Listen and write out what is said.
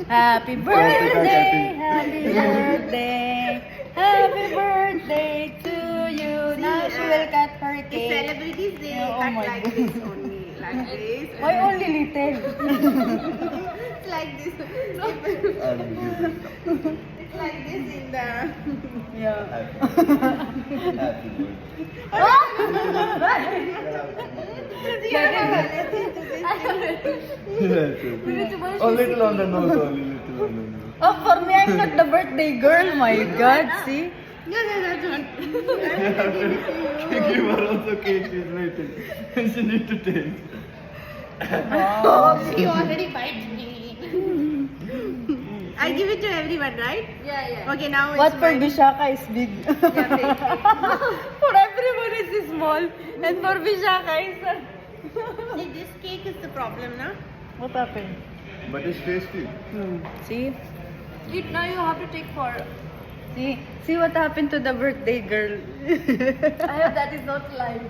Happy birthday, happy birthday, happy birthday to you. Now she will cut her The cake. celebrities, they Oh cut my like God. this only. Like this. Why only little? It's like this. It's like this in the... Yeah. Happy birthday. Oh, little on the nose only, little on the nose. Oh, for me, I'm not the birthday girl. My God, see? No, that's not. Cake, you are also cake is waiting. She need to taste. Wow. She already bites me. I give it to everyone, right? Yeah. Okay, now it's What for mine. Bishaka is big. Yeah, big. For everyone it's small. And for Bishaka is... See, this cake is the problem, no? What happened? But it's tasty. See? Eat now, you have to take for... See what happened to the birthday girl. I hope that is not live.